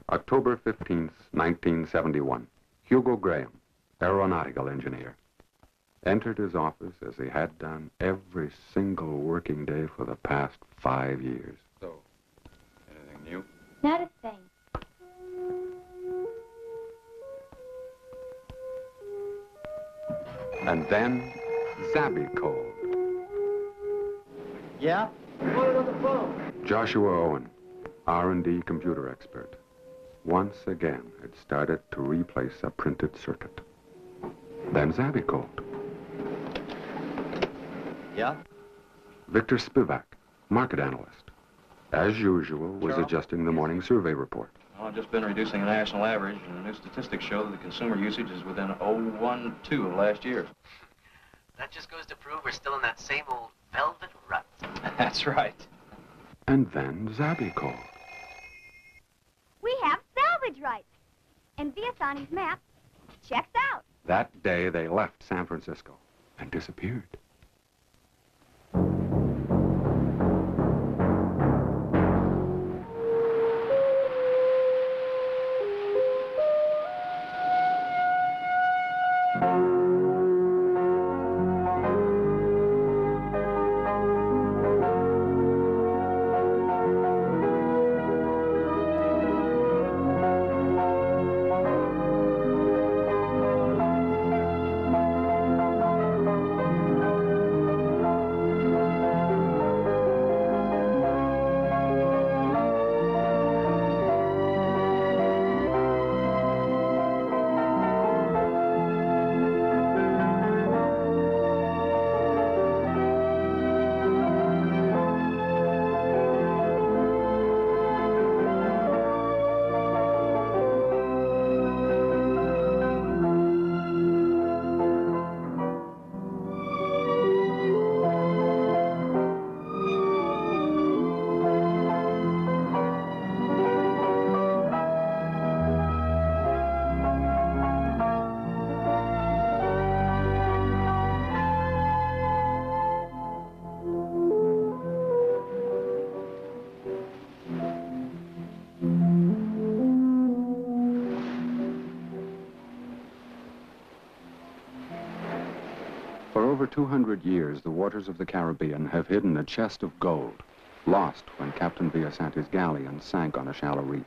October 15th, 1971. Hugo Graham, aeronautical engineer, entered his office as he had done every single working day for the past 5 years. So, anything new? Not a thing. And then, Zabby called. Yeah? Put it on the phone. Joshua Owen, R&D computer expert, once again had started to replace a printed circuit. Then Zabby called. Yeah? Victor Spivak, market analyst, as usual, was Charles? adjusting the morning survey report. Well, I've just been reducing the national average, and the new statistics show that the consumer usage is within 0.12 of last year. That just goes to prove we're still in that same old velvet rut. That's right. And then Zabby called. We have salvage rights. And Viasani's map checks out. That day, they left San Francisco and disappeared. For over 200 years, the waters of the Caribbean have hidden a chest of gold, lost when Captain Viasanti's galleon sank on a shallow reef.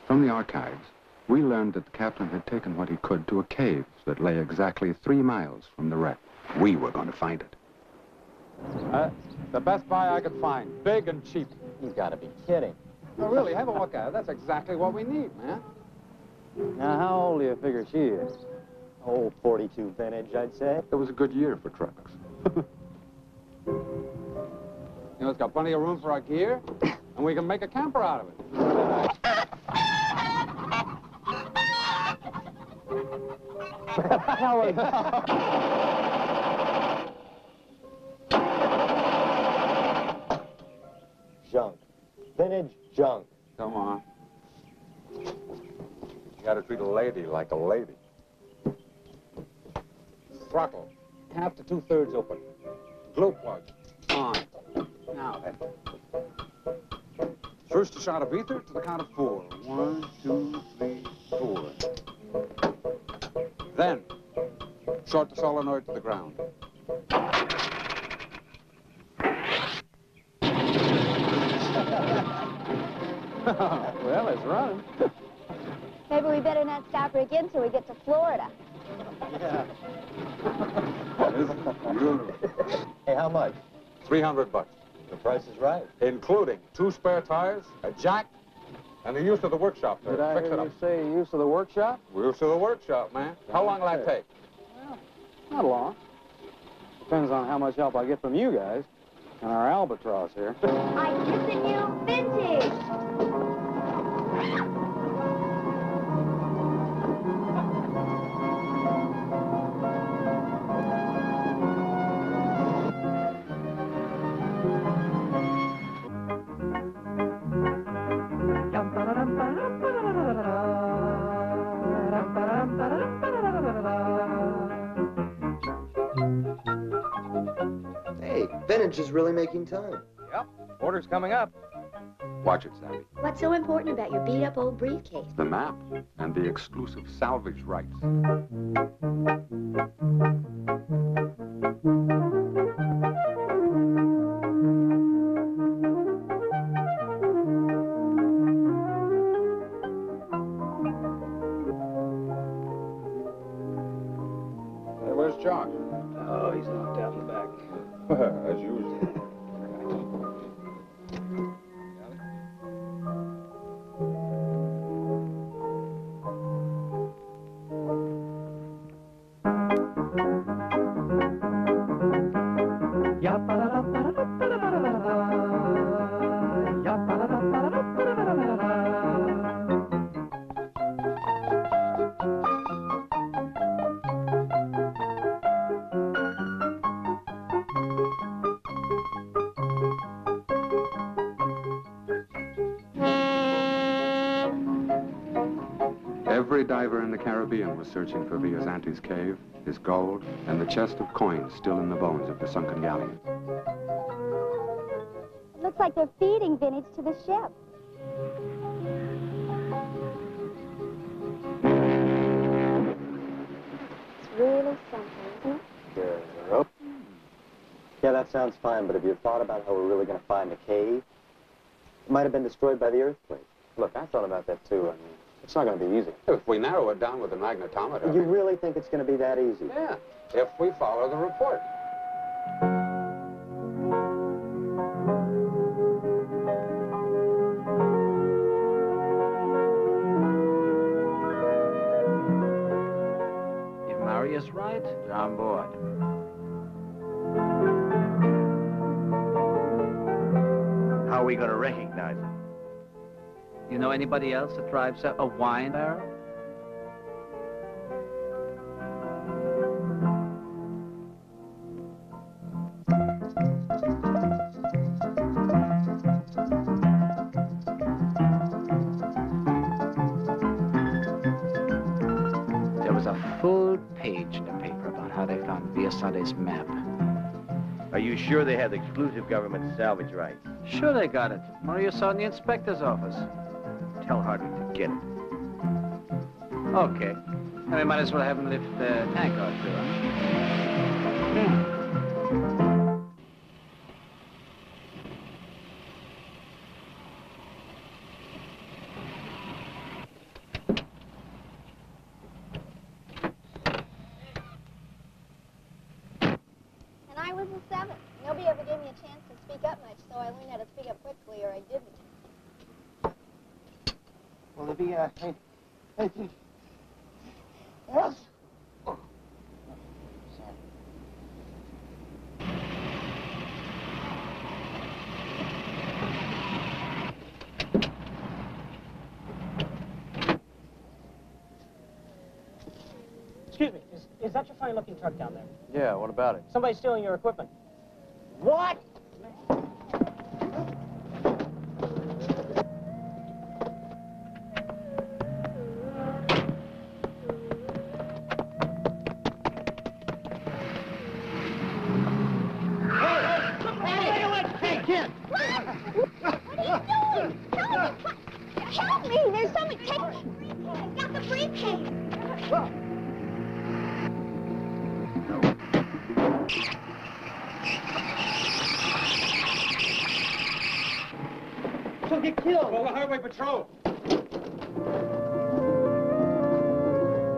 From the archives, we learned that the captain had taken what he could to a cave that lay exactly 3 miles from the wreck. We were going to find it. The best buy I could find, big and cheap. You've got to be kidding. No, really, have a look at it. That's exactly what we need, man. Now, how old do you figure she is? Old 42 vintage, I'd say. It was a good year for trucks. You know, it's got plenty of room for our gear, and we can make a camper out of it. Junk. Vintage junk. Come on. You gotta treat a lady like a lady. Throttle, 1/2 to 2/3 open. Glow plug, on. Now then. First a shot of ether to the count of 4. 1, 2, 3, 4. Then, short the solenoid to the ground. Well, it's running. Maybe we better not stop her again till we get to Florida. Yeah. This is beautiful. Hey, how much? $300. The price is right. Including 2 spare tires, a jack, and the use of the workshop to Did I fix hear it up. you say use of the workshop? Use of the workshop, man. How long will that take? Well, not long. Depends on how much help I get from you guys and our albatross here. I'm missing you vintage. Hey, vintage is really making time. Yep, order's coming up. Watch it, Savvy. What's so important about your beat-up old briefcase? The map and the exclusive salvage rights. Hey, where's Jock? Oh, he's knocked out in the back. As usual. Every diver in the Caribbean was searching for Villasante's cave, his gold, and the chest of coins still in the bones of the sunken galleon. It looks like they're feeding vintage to the ship. It's really something, isn't it? Europe. Yeah, that sounds fine, but have you thought about how we're really going to find the cave? It might have been destroyed by the earthquake. Look, I thought about that too. I mean, it's not going to be easy. If we narrow it down with the magnetometer. You really think it's going to be that easy? Yeah, if we follow the report. If Marius right, you're on board. How are we going to recognize it? You know anybody else that drives a wine barrel? There was a full page in the paper about how they found Villasante's map. Are you sure they have exclusive government salvage rights? Sure they got it. Maria saw in the inspector's office. Tell Hardwick to get it. Okay. Then we might as well have him lift the tank out too, huh? And I was a 7. Nobody ever gave me a chance to speak up much, so I learned how to speak up quickly, or I didn't. Will there be Yes? Excuse me, is that your fine-looking truck down there? Yeah, what about it? Somebody's stealing your equipment. What? Help me! There's someone taking... I got the briefcase! She'll get killed. Call the highway patrol. Wish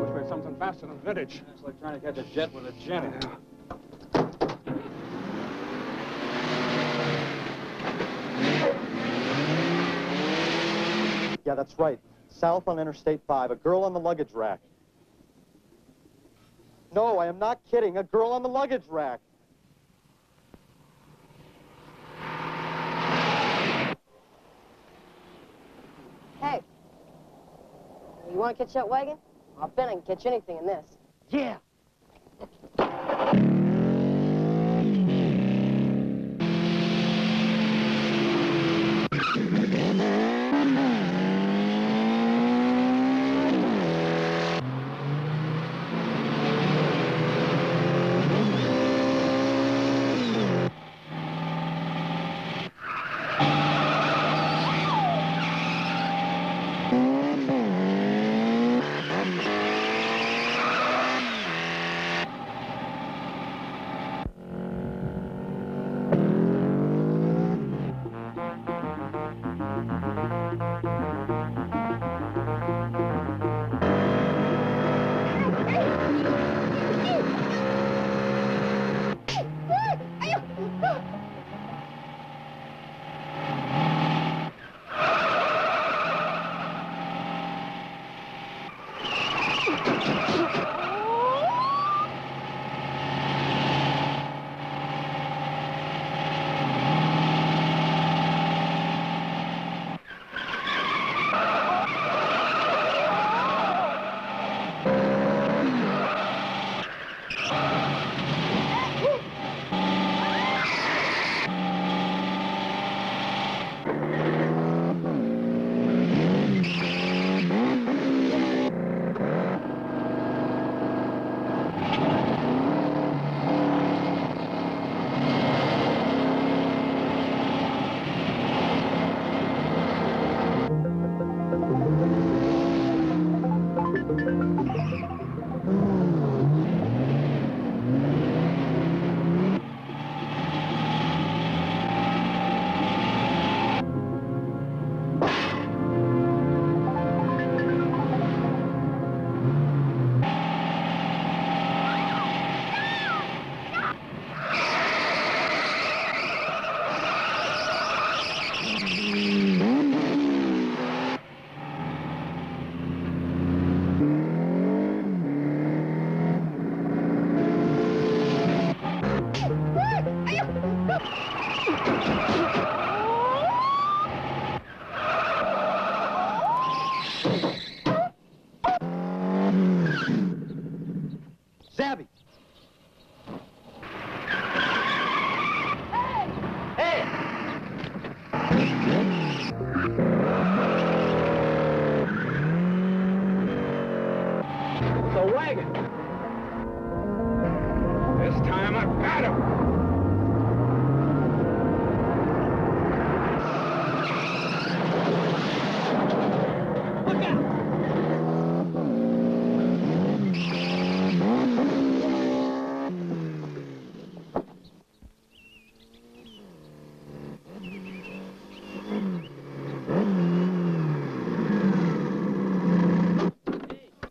we had something faster than vintage. It's like trying to catch a jet with a Jenny. Yeah, that's right. South on Interstate 5, a girl on the luggage rack. No, I am not kidding. A girl on the luggage rack. Hey, you want to catch that wagon? I'll bet I can catch anything in this. Yeah. Zabby! The wagon! This time I've got him! Look out!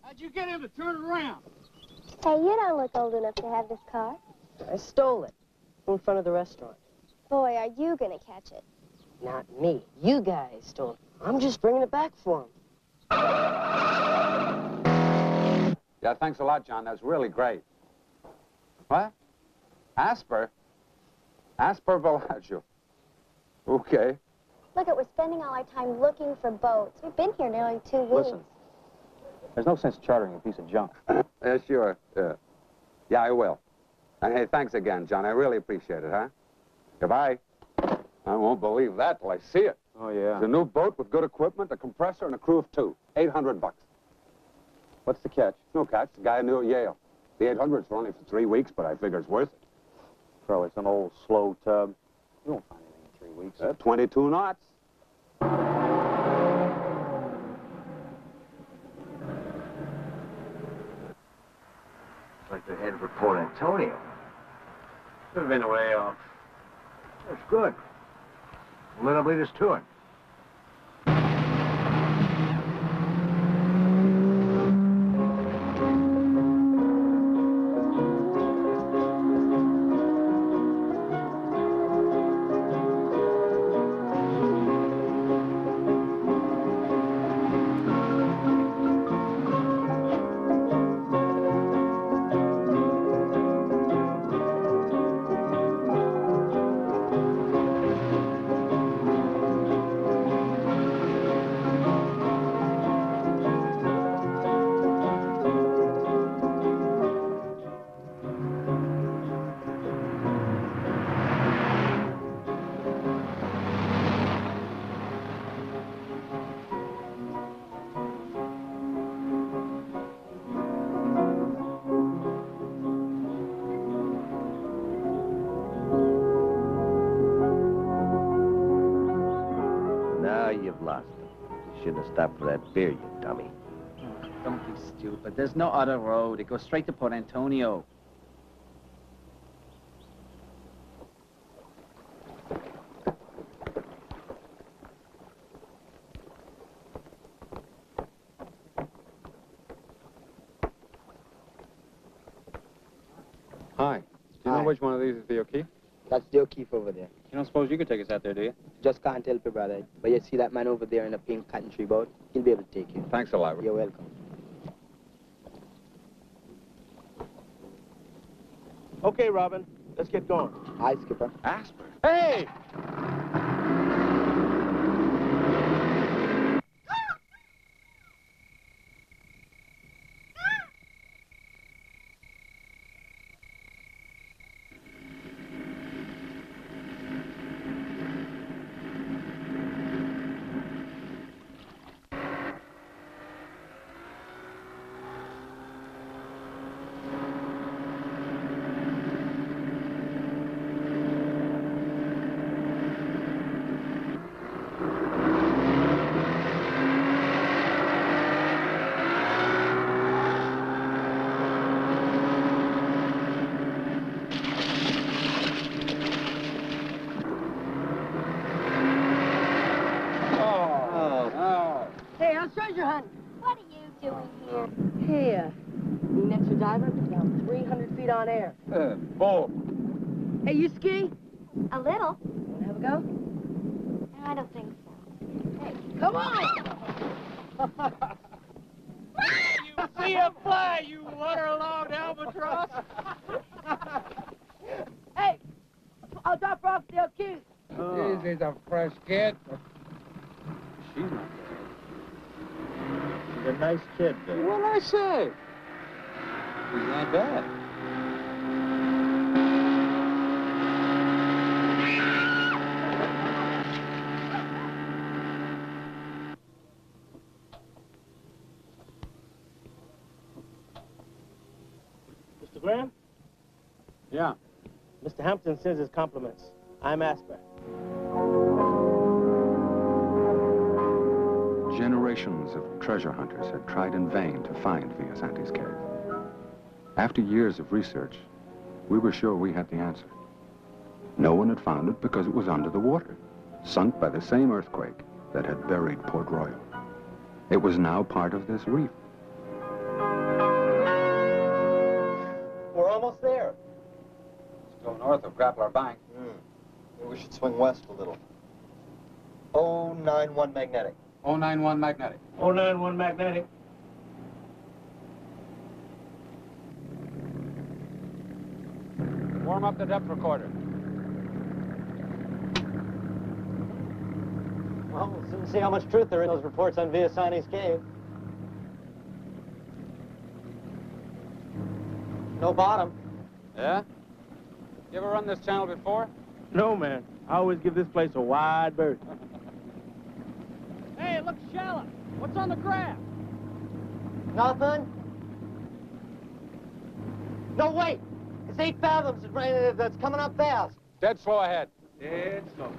How'd you get him to turn around? Hey, you don't look old enough to have this car. I stole it in front of the restaurant. Boy, are you gonna catch it. Not me. You guys stole it. I'm just bringing it back for him. Yeah, thanks a lot, John. That's really great. What? Asper? Asper Bellagio. Okay. Look, we're spending all our time looking for boats. We've been here nearly 2 weeks. Listen, there's no sense chartering a piece of junk. Yeah, sure. Yeah, I will. And hey, thanks again, John. I really appreciate it, huh? Goodbye. I won't believe that till I see it. Oh, yeah. It's a new boat with good equipment, a compressor, and a crew of 2. $800. What's the catch? No catch. The guy I knew at Yale. The 800's for only for 3 weeks, but I figure it's worth it. Probably some old slow tub. You won't find anything in 3 weeks. 22 knots. Like they're headed for Port Antonio. We've been way off. That's good. Let them lead us to it. Now you've lost them. You shouldn't have stopped for that beer, you dummy. Oh, don't be stupid. There's no other road. It goes straight to Port Antonio. Hi. Do you know which one of these is the O'Keefe? That's the O'Keefe over there. You don't suppose you could take us out there, do you? Just can't help it, brother. But you see that man over there in the pink cotton tree boat? He'll be able to take you. Thanks a lot. You're welcome. Okay, Robin. Let's get going. Hi, Skipper. Asper. Hey! Hey, how's treasure hunting? What are you doing here? Here. Need an extra diver? Down 300 feet on air. Bull. Hey, you ski? A little. Wanna have a go? No, I don't think so. Hey, come on! You see him fly, you waterlogged albatross. Hey, I'll drop her off the O'Keefe. He's Sandy's a fresh kid. She's not bad. She's a nice kid, Bill. What'd I say? She's not bad. Mr. Graham? Yeah. Mr. Hampton sends his compliments. I'm Asper. Generations of treasure hunters had tried in vain to find Villasanti's cave. After years of research, we were sure we had the answer. No one had found it because it was under the water, sunk by the same earthquake that had buried Port Royal. It was now part of this reef. We're almost there. Still north of Grappler Bank. Maybe we should swing west a little. 091 magnetic. 091 magnetic. 091 magnetic. Warm up the depth recorder. Well, we'll soon see how much truth there is in those reports on Villasanti's cave. No bottom. Yeah? You ever run this channel before? No, man. I always give this place a wide berth. Hey, it looks shallow. What's on the graph? Nothing? No, wait. It's 8 fathoms. That's coming up fast. Dead slow ahead. Dead slow.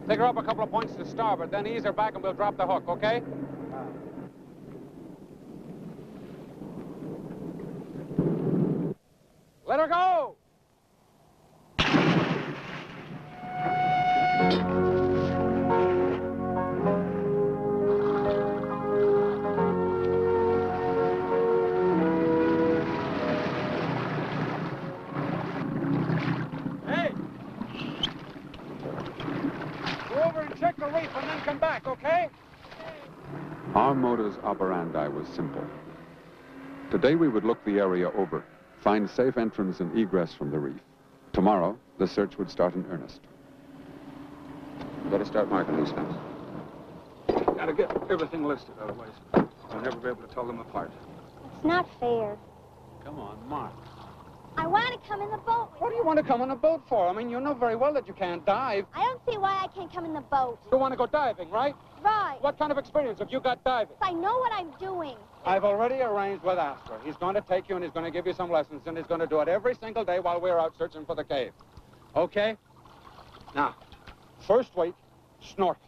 Take her up a couple of points to starboard, then ease her back and we'll drop the hook, okay? Let her go! Hey! Go over and check the reef and then come back, okay? Our modus operandi was simple. Today we would look the area over, find safe entrance and egress from the reef. Tomorrow, the search would start in earnest. Better start marking these things. Gotta get everything listed, otherwise I'll never be able to tell them apart. It's not fair. Come on, Mark. I want to come in the boat. What do you want to come on a boat for? I mean, you know very well that you can't dive. I don't see why I can't come in the boat. You want to go diving, right? Right. What kind of experience have you got diving? I know what I'm doing. I've already arranged with Asper. He's going to take you and he's going to give you some lessons, and he's going to do it every single day while we're out searching for the cave. Okay? Now, first week, snorkel.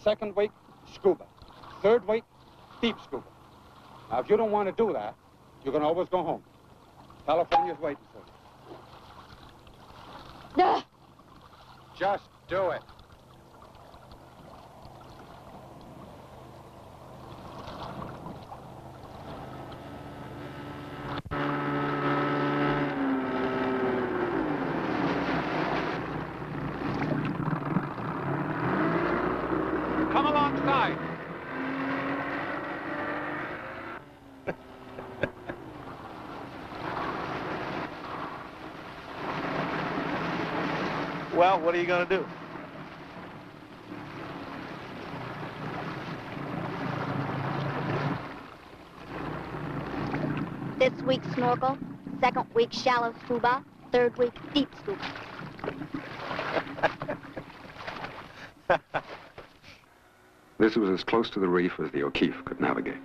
Second week, scuba. Third week, deep scuba. Now, if you don't want to do that, you can always go home. California's waiting for you. Ugh. Just do it. Come alongside. Well, what are you going to do? This week, snorkel. Second week, shallow scuba. Third week, deep scuba. This was as close to the reef as the O'Keefe could navigate.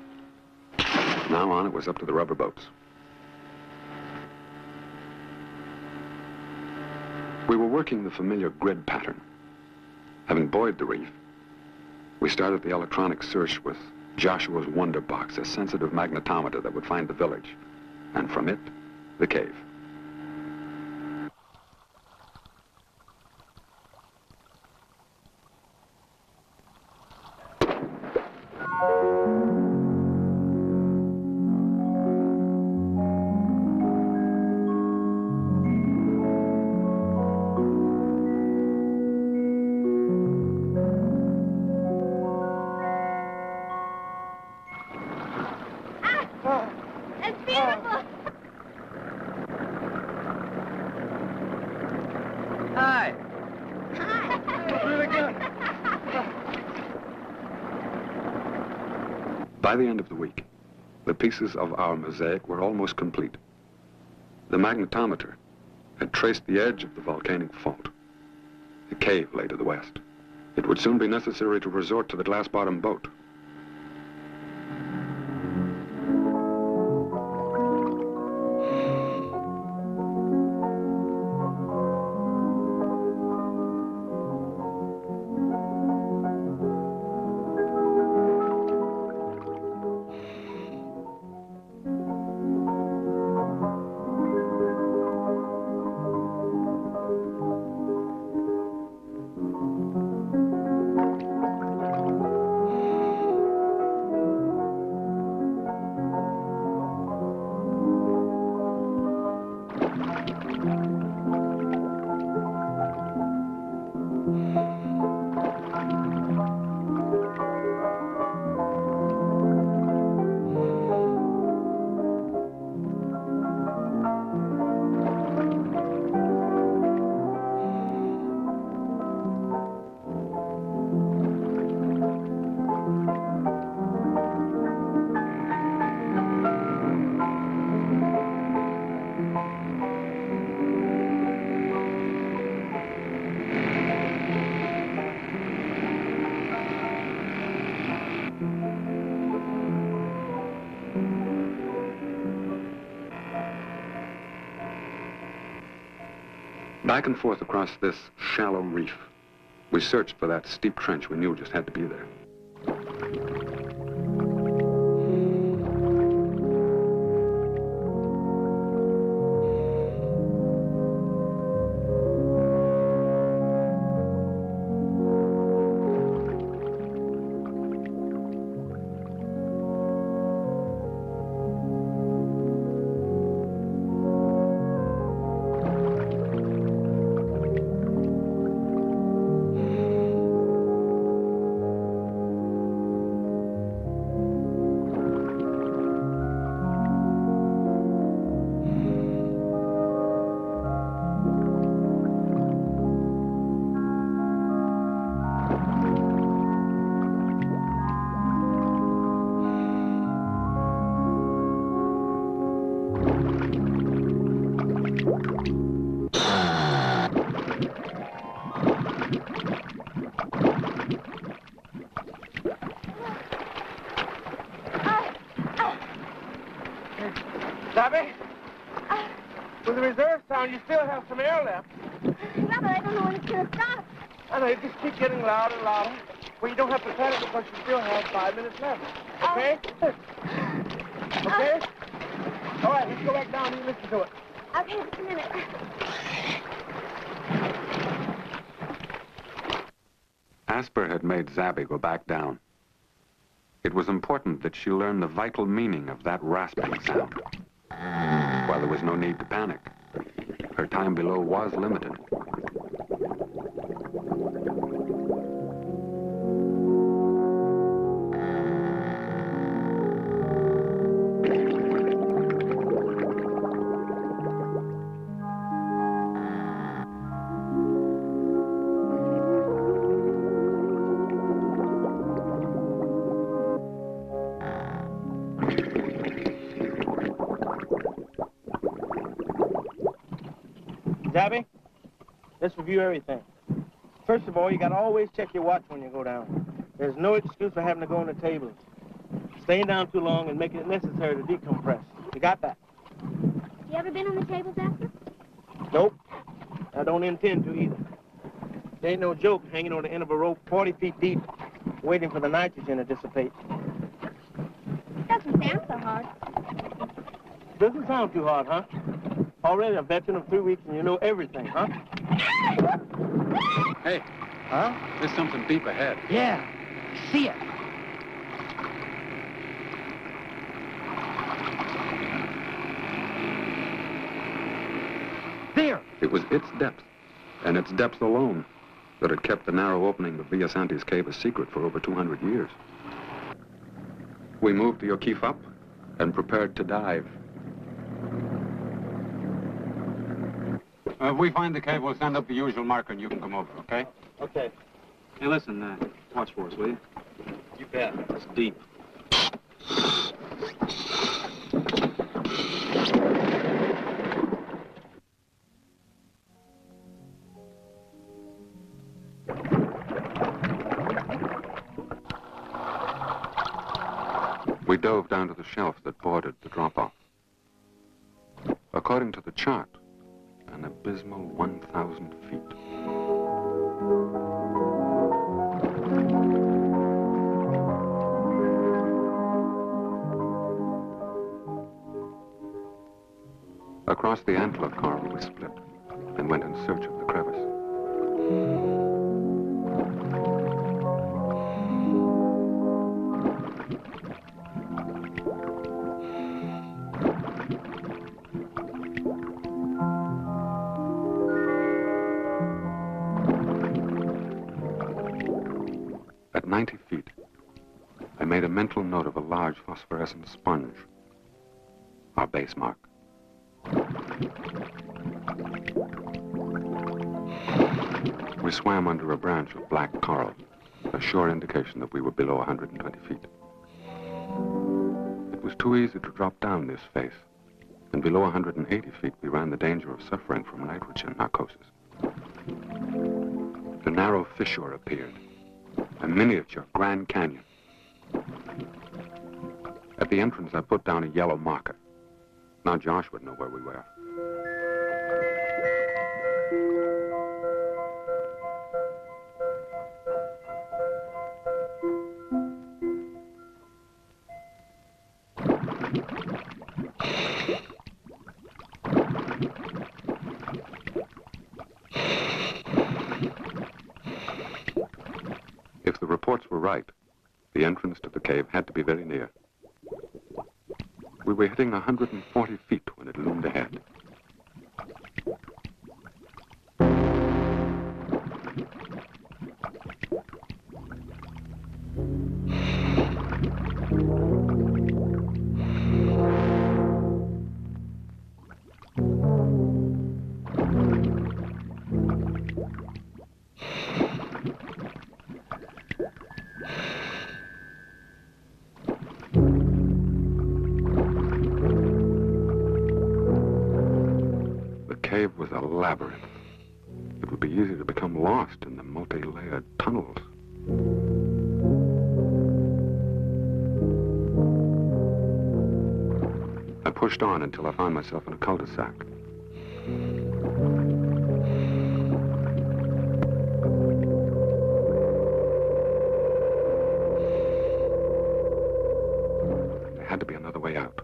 From now on, it was up to the rubber boats. We were working the familiar grid pattern. Having buoyed the reef, we started the electronic search with Joshua's Wonder Box, a sensitive magnetometer that would find the village, and from it, the cave. It's beautiful. By the end of the week, the pieces of our mosaic were almost complete. The magnetometer had traced the edge of the volcanic fault. The cave lay to the west. It would soon be necessary to resort to the glass-bottom boat. Back and forth across this shallow reef, we searched for that steep trench we knew just had to be there. Zabby? With the reserve sound, you still have some air left. Yeah, but I don't know when it's going to stop. I know, you just keep getting louder and louder. Well, you don't have to panic because you still have 5 minutes left. Okay? Okay? All right, let's go back down and listen to it. Okay, just a minute. Asper had made Zabby go back down. It was important that she learn the vital meaning of that rasping sound. While there was no need to panic, her time below was limited. Zabby, let's review everything. First of all, you gotta always check your watch when you go down. There's no excuse for having to go on the table. Staying down too long and making it necessary to decompress. You got that? You ever been on the tables, Asper? Nope. I don't intend to either. There ain't no joke hanging on the end of a rope 40 feet deep, waiting for the nitrogen to dissipate. Doesn't sound so hard. Doesn't sound too hard, huh? Already a veteran of 3 weeks and you know everything, huh? Hey. Huh? There's something deep ahead. Yeah. See it. There. It was its depth, and its depth alone, that had kept the narrow opening of Villasanti's cave a secret for over 200 years. We moved the O'Keefe up and prepared to dive. If we find the cave, we'll send up the usual marker and you can come over, okay? Okay. Hey, listen, watch for us, will you? You bet. It's deep. dove down to the shelf that bordered the drop-off. According to the chart, an abysmal 1,000 feet. Across the antler coral we split and went in search of the crevice. At 90 feet, I made a mental note of a large phosphorescent sponge, our base mark. We swam under a branch of black coral, a sure indication that we were below 120 feet. It was too easy to drop down this face, and below 180 feet we ran the danger of suffering from nitrogen narcosis. The narrow fissure appeared, a miniature Grand Canyon. At the entrance I put down a yellow marker. Now Josh would know where we were. If the reports were right, the entrance to the cave had to be very near. We were hitting 140 feet when it loomed ahead. The cave was a labyrinth. It would be easy to become lost in the multi-layered tunnels. I pushed on until I found myself in a cul-de-sac. There had to be another way out.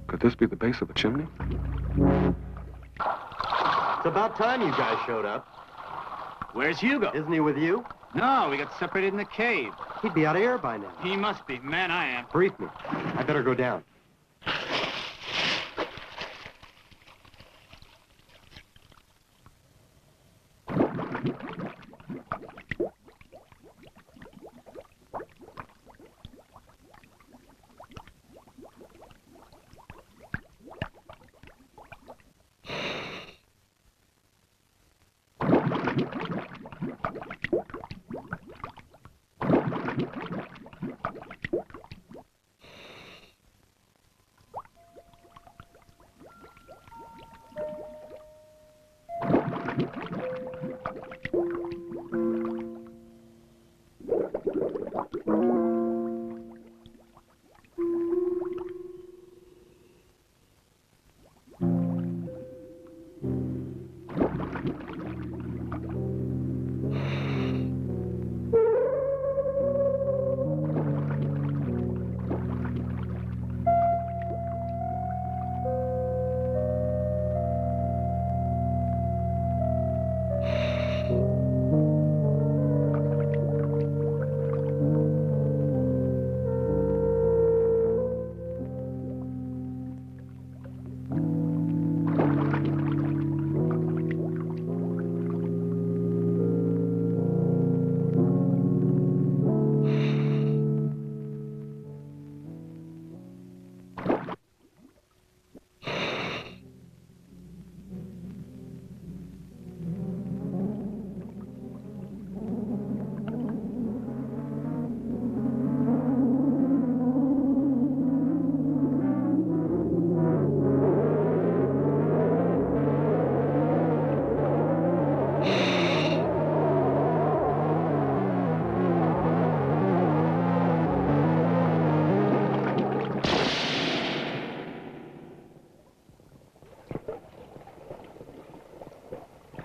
Could this be the base of a chimney? It's about time you guys showed up. Where's Hugo? Isn't he with you? No, we got separated in the cave. He'd be out of air by now. He must be. Man, I am. Brief me. I better go down.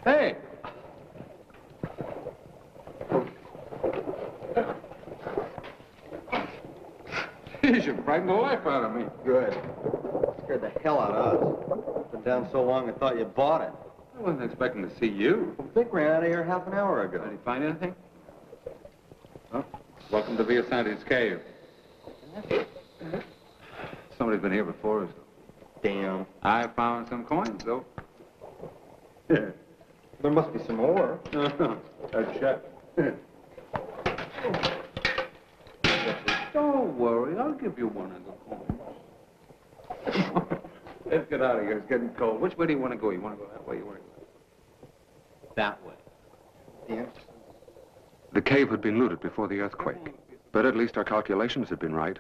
Hey! Geez, you frightened the life out of me. Good. Scared the hell out of us. Been down so long I thought you bought it. I wasn't expecting to see you. Vic ran out of here half an hour ago. Did he find anything? Well, welcome to Villasante's cave. Somebody's been here before us. Damn. I found some coins, though. There must be some more. A check. Don't worry, I'll give you one of the coins. Let's get out of here. It's getting cold. Which way do you want to go? You want to go that way? You want to go that way? Yeah. The cave had been looted before the earthquake, but at least our calculations had been right.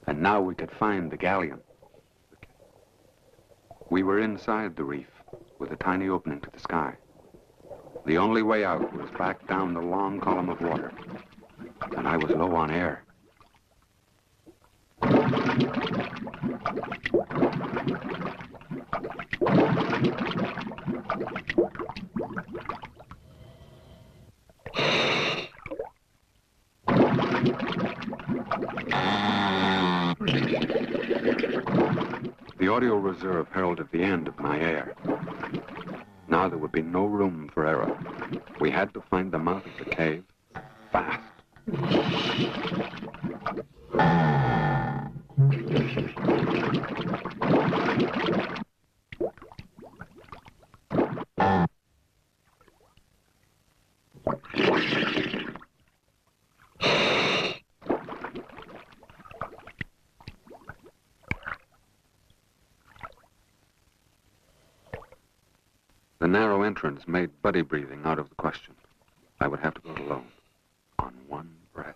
And now we could find the galleon. We were inside the reef, with a tiny opening to the sky. The only way out was back down the long column of water, and I was low on air. The audio reserve heralded the end of my air. Now there would be no room for error. We had to find the mouth of the cave fast. The narrow entrance made buddy breathing out of the question. I would have to go it alone, on one breath.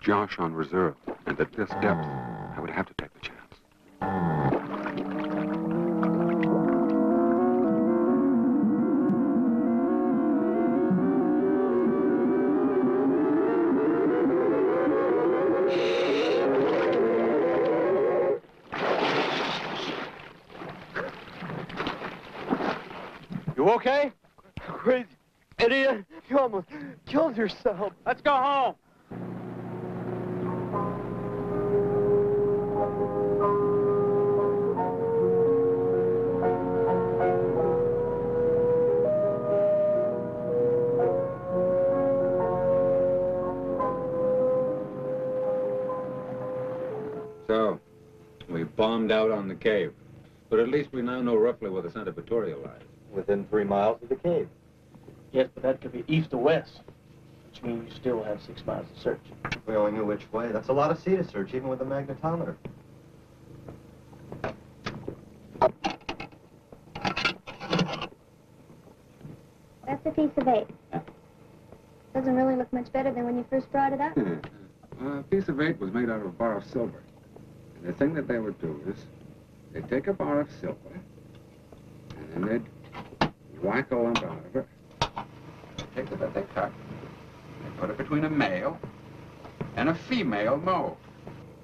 Josh on reserve, and at this depth, I would have to take the chance. You okay? Crazy idiot. You almost killed yourself. Let's go home. So, we bombed out on the cave. But at least we now know roughly where the Santa Vittoria lies. Within 3 miles of the cave. Yes, but that could be east or west, which means you still have 6 miles to search. If we only knew which way. That's a lot of sea to search, even with a magnetometer. That's a piece of 8. Doesn't really look much better than when you first brought it up. A piece of 8 was made out of a bar of silver. And the thing that they would do is, they'd take a bar of silver, and then they'd whack a lump out of it, take it that they cut, they put it between a male and a female mole.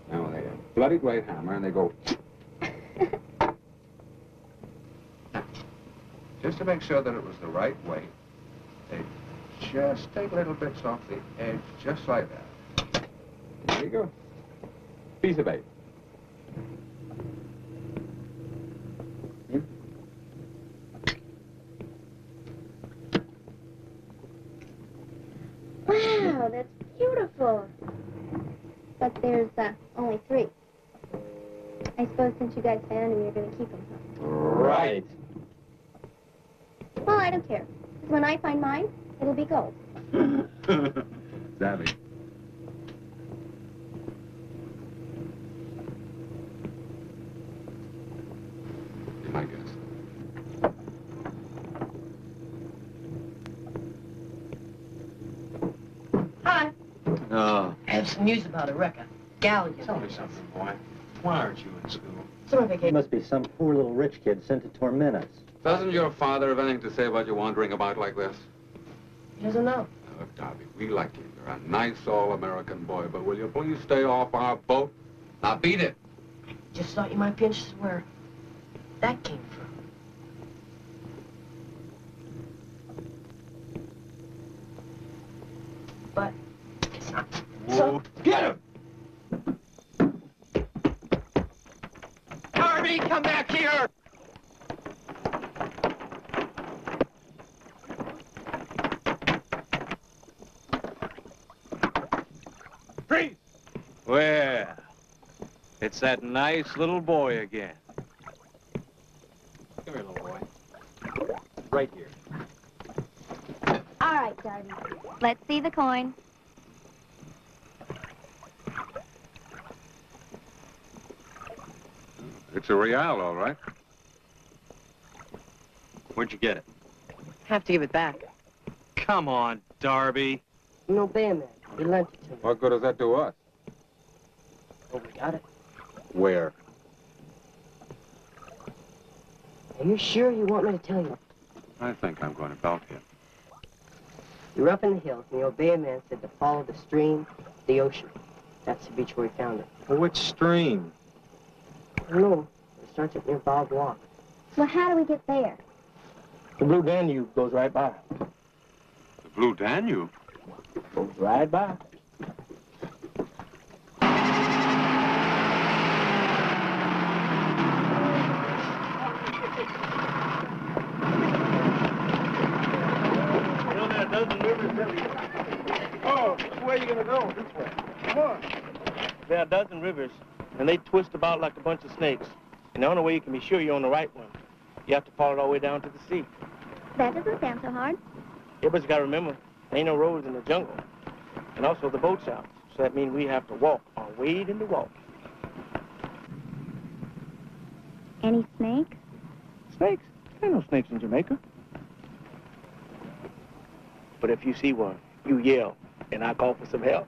Now they have a bloody great hammer, and they go... Now, just to make sure that it was the right weight, they just take little bits off the edge, just like that. There you go. Piece of 8. Wow, that's beautiful. But there's only 3. I suppose since you guys found him, you're going to keep him, huh? Right. Well, I don't care. Because when I find mine, it'll be gold. Savvy. some news about a wreck, a galleon. Tell me something, boy. Why aren't you in school? Summer It vacation. must be some poor little rich kid sent to torment us. Doesn't your father have anything to say about you wandering about like this? He doesn't know. Look, Darby, we like you. You're a nice all-American boy, but will you please stay off our boat? Now beat it. Just thought you might be interested where that came from. But it's not. So Get him! Darby, come back here! Freeze! Well, it's that nice little boy again. Come here, little boy. Right here. All right, Darby. Let's see the coin. It's a real, all right. Where'd you get it? have to give it back. Come on, Darby. You know, Bear Man, he lent it to me. What good does that do us? Oh, we got it. Where? Are you sure you want me to tell you? I think I'm going to belt you. You're up in the hills, and the old Bear Man said to follow the stream, the ocean. That's the beach where we found it. Well, which stream? I don't know. It starts up near Bob Walk. Well, how do we get there? The Blue Danube goes right by. The Blue Danube? Goes right by. You know, there are a dozen rivers that Oh, where are you going to go? This way. Come on. There are a dozen rivers, and they twist about like a bunch of snakes. And the only way you can be sure you're on the right one, you have to follow it all the way down to the sea. That doesn't sound so hard. Yeah, but you got to remember, there ain't no roads in the jungle. And also the boat's out. So that means we have to walk or wade in the walk. Any snakes? Snakes? There ain't no snakes in Jamaica. But if you see one, you yell, and I call for some help.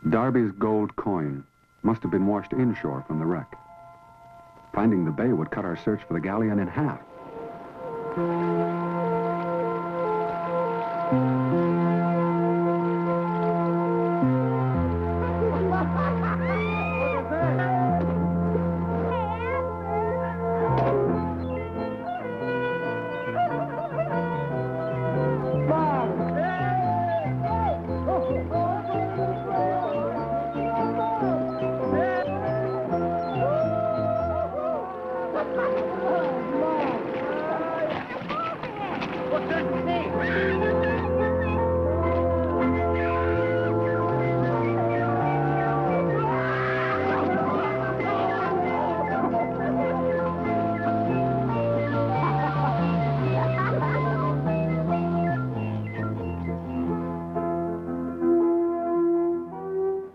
Darby's gold coin must have been washed inshore from the wreck. Finding the bay would cut our search for the galleon in half.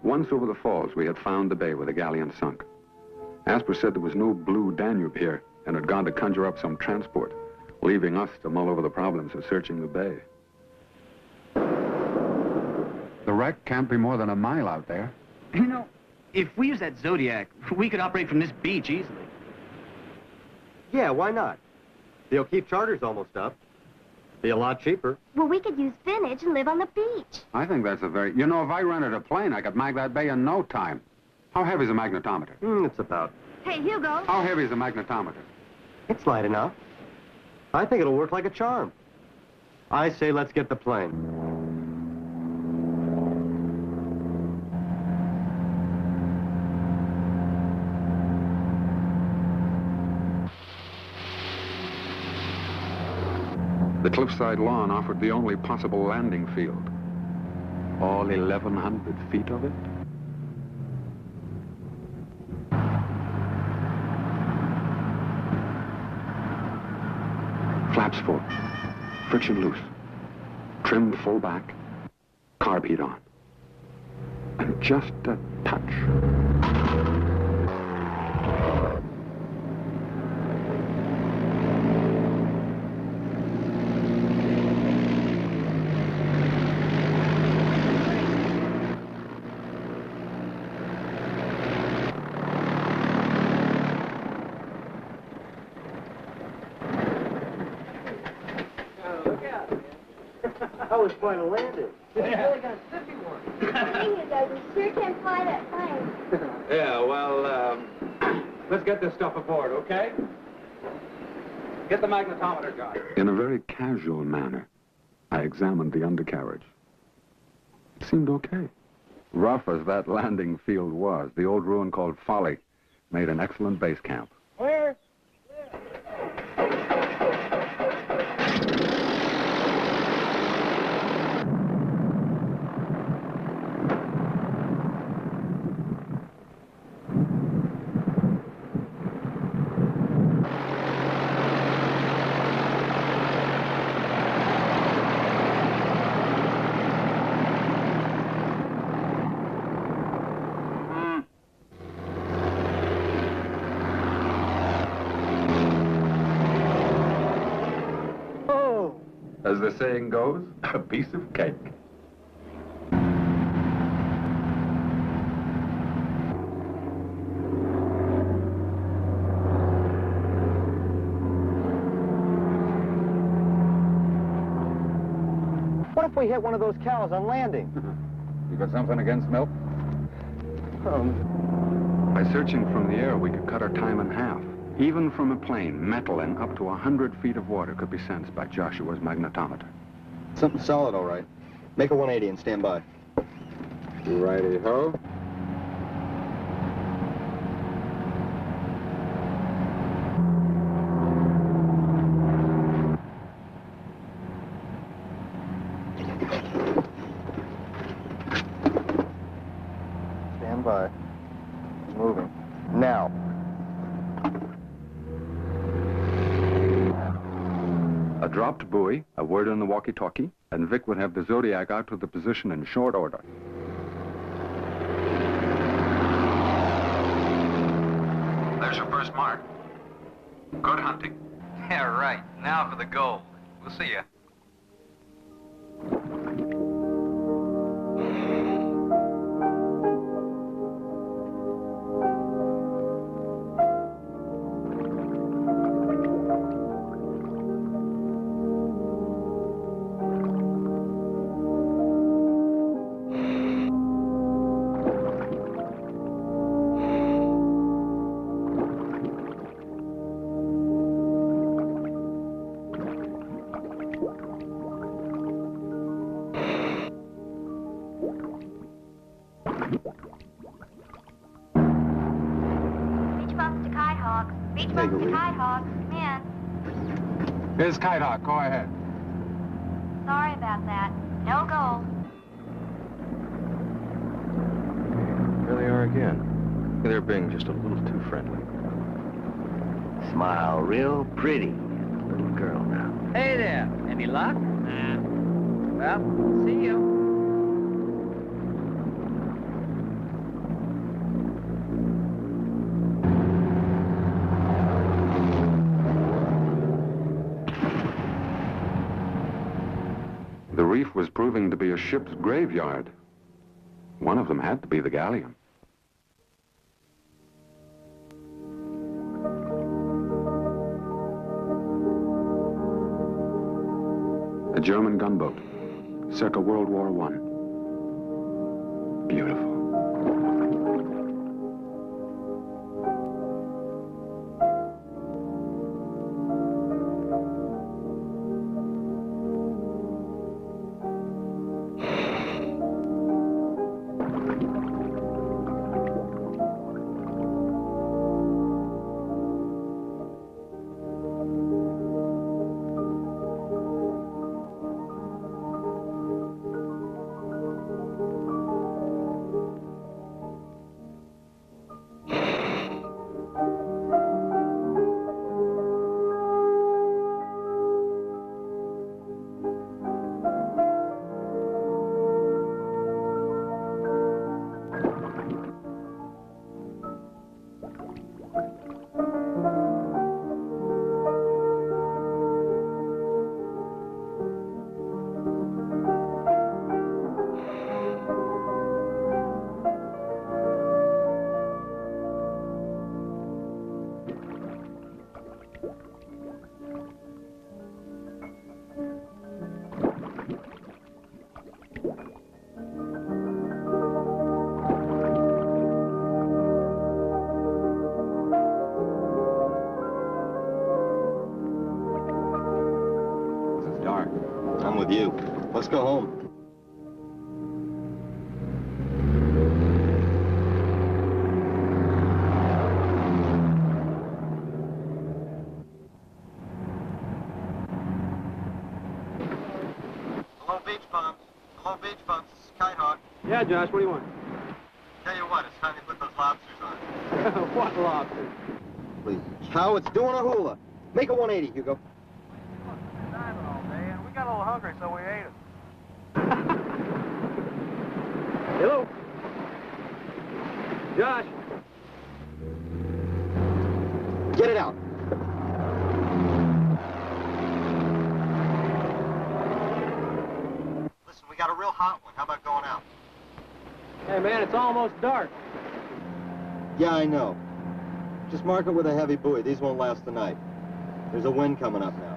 Once over the falls, we had found the bay where the galleon sunk. Asper said there was no Blue Danube here and had gone to conjure up some transport, leaving us to mull over the problems of searching the bay. The wreck can't be more than a mile out there. You know, if we use that Zodiac, we could operate from this beach easily. Yeah, why not? The O'Keefe charter's almost up. Be a lot cheaper. Well, we could use vintage and live on the beach. I think that's a very... You know, if I rented a plane, I could mag that bay in no time. How heavy is a magnetometer? It's about... Hey, Hugo. How heavy is a magnetometer? It's light enough. I think it'll work like a charm. I say let's get the plane. The cliffside lawn offered the only possible landing field. All 1,100 feet of it. Flaps full, friction loose, trimmed full back, carb heat on. And just a touch. I was trying to land it. You really got a stiffy one. Dang you guys, you sure can fly that plane. Yeah, well, let's get this stuff aboard, okay? Get the magnetometer, John. In a very casual manner, I examined the undercarriage. It seemed okay. Rough as that landing field was, the old ruin called Folly made an excellent base camp. Where? As the saying goes, a piece of cake. What if we hit one of those cows on landing? You got something against milk? By searching from the air, we could cut our time in half. Even from a plane, metal in up to 100 feet of water could be sensed by Joshua's magnetometer. Something solid, all right. Make a 180 and stand by. Righty-ho. Stand by. It's moving. Now. A dropped buoy, a word on the walkie-talkie, and Vic would have the Zodiac out to the position in short order. There's your first mark. Good hunting. Yeah, right. Now for the gold. We'll see ya. Here's Kitehawk, go ahead. Sorry about that. No gold. Here they are again. They're being just a little too friendly. Smile real pretty. Little girl now. Hey there. Any luck? Nah. Well, see you. The reef was proving to be a ship's graveyard. One of them had to be the galleon. A German gunboat, circa World War I. Beautiful. with you. Let's go home. Hello, Beach Bums. Hello, Beach Bums. This is Kite Hawk. Yeah, Josh, what do you want? Tell you what, it's time to put those lobsters on. What lobster? Please. How it's doing a hula. Make a 180, Hugo. We got a little hungry, so we ate it. Hello? Josh? Get it out. Listen, we got a real hot one. How about going out? Hey, man, it's almost dark. Yeah, I know. Just mark it with a heavy buoy. These won't last the night. There's a wind coming up now.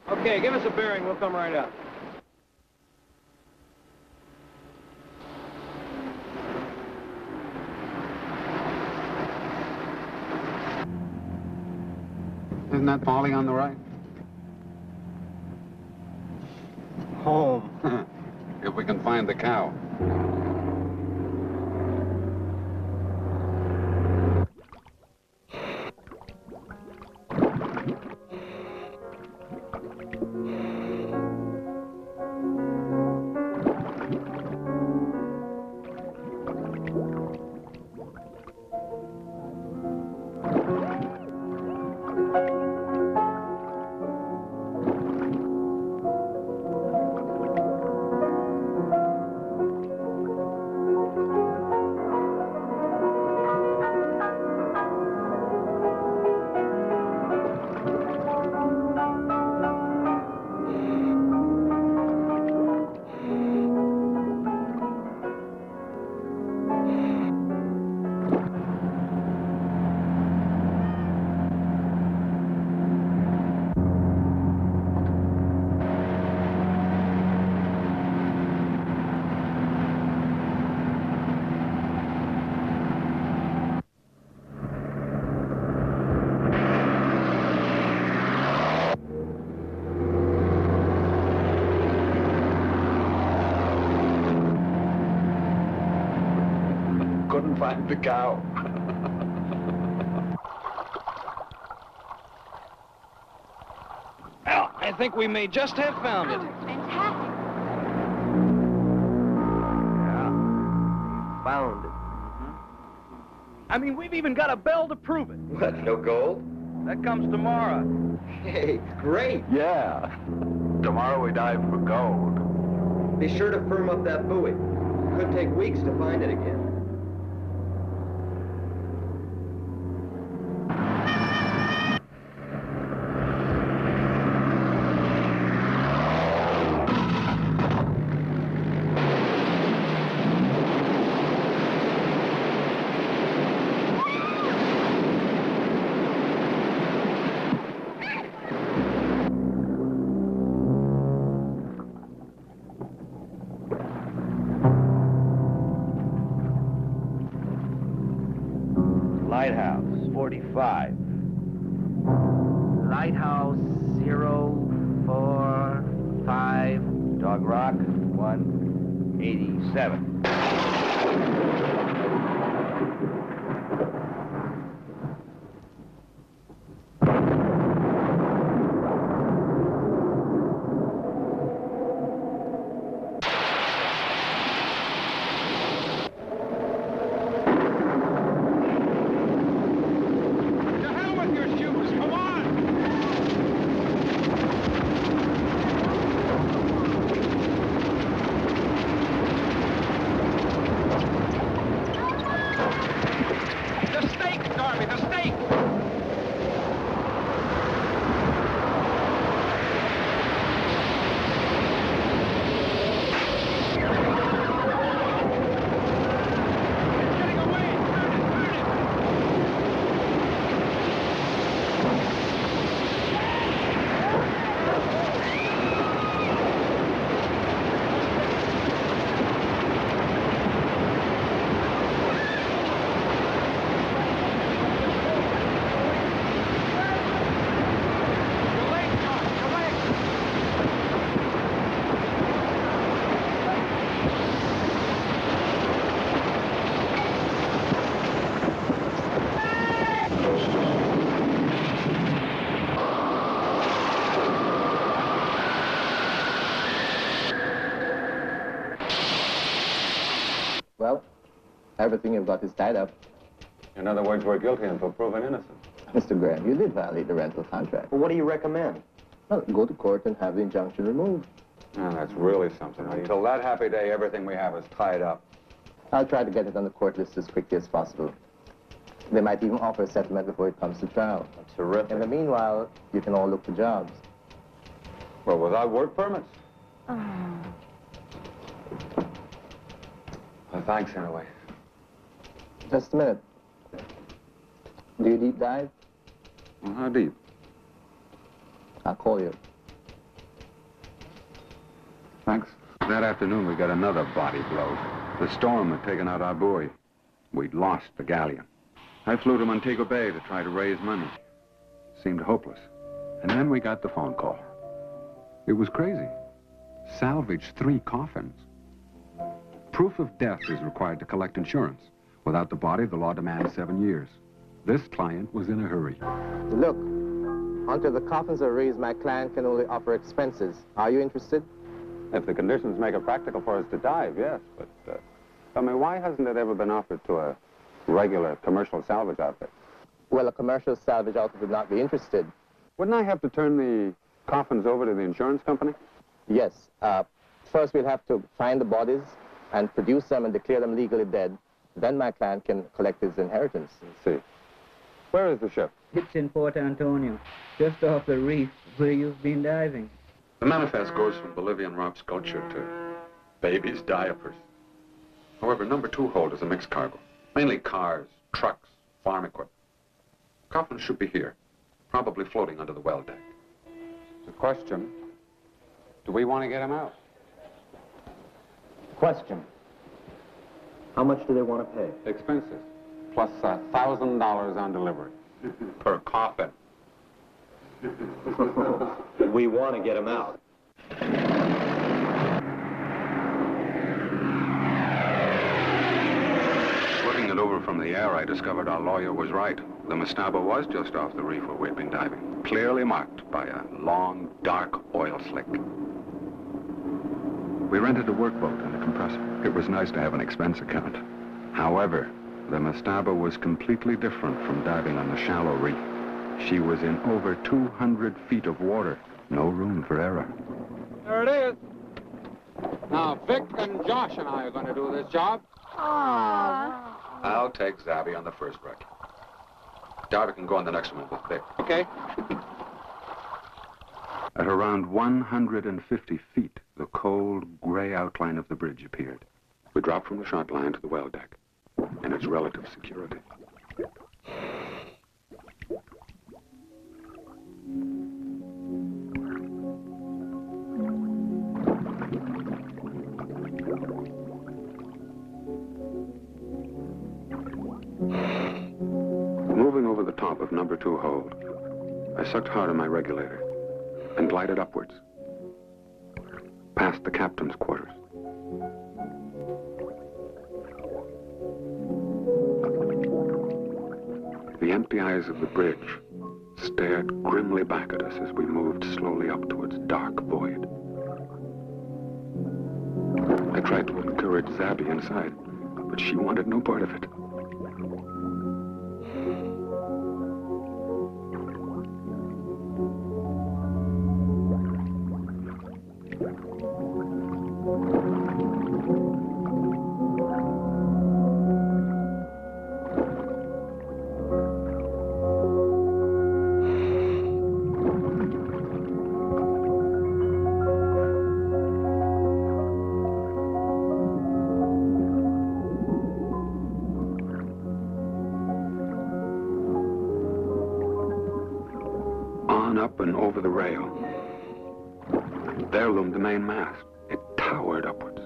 Okay, give us a bearing. We'll come right up. Isn't that Polly on the right? Home. If we can find the cow. Couldn't find the cow. Well, I think we may just have found it. Fantastic. Found it. I mean, we've even got a bell to prove it. What, no gold? That comes tomorrow. Hey, great. Yeah. Tomorrow we dive for gold. Be sure to firm up that buoy. Could take weeks to find it again. Lighthouse 45. Lighthouse 045. Dog Rock 187. Everything you've got is tied up. In other words, we're guilty until proven innocent. Mr. Graham, you did violate the rental contract. Well, what do you recommend? Well, go to court and have the injunction removed. Oh, that's really something. Until that happy day, everything we have is tied up. I'll try to get it on the court list as quickly as possible. They might even offer a settlement before it comes to trial. That's terrific. In the meanwhile, you can all look for jobs. Well, without work permits? Oh. Well, thanks anyway. Just a minute. Do you deep dive? Well, how deep? I'll call you. Thanks. That afternoon, we got another body blow. The storm had taken out our buoy. We'd lost the galleon. I flew to Montego Bay to try to raise money. Seemed hopeless. And then we got the phone call. It was crazy. Salvage 3 coffins. Proof of death is required to collect insurance. Without the body, the law demands 7 years. This client was in a hurry. Look, until the coffins are raised, my client can only offer expenses. Are you interested? If the conditions make it practical for us to dive, yes. But, I mean, why hasn't it ever been offered to a regular commercial salvage outfit? Well, a commercial salvage outfit would not be interested. Wouldn't I have to turn the coffins over to the insurance company? Yes. First, we'll have to find the bodies and produce them and declare them legally dead. Then my client can collect his inheritance. Let's see. Where is the ship? It's in Port Antonio, just off the reef where you've been diving. The manifest goes from Bolivian rock sculpture to babies' diapers. However, number 2 hold is a mixed cargo. Mainly cars, trucks, farm equipment. Coffins should be here, probably floating under the well deck. The question, do we want to get him out? Question. How much do they want to pay? Expenses, plus $1,000 on delivery. Per coffin. We want to get him out. Looking it over from the air, I discovered our lawyer was right. The Mastaba was just off the reef where we'd been diving, clearly marked by a long, dark oil slick. We rented a workboat and a compressor. It was nice to have an expense account. However, the Mastaba was completely different from diving on the shallow reef. She was in over 200 feet of water. No room for error. There it is. Now, Vic and Josh and I are going to do this job. Aww. I'll take Zabby on the first wreck. Darby can go on the next one with Vic. Okay. At around 150 feet, the cold, gray outline of the bridge appeared. We dropped from the shot line to the well deck in its relative security. Moving over the top of number 2 hold, I sucked hard on my regulator and glided upwards, past the captain's quarters. The empty eyes of the bridge stared grimly back at us as we moved slowly up towards dark void. I tried to encourage Zabby inside, but she wanted no part of it. Up and over the rail. There loomed the main mast. It towered upwards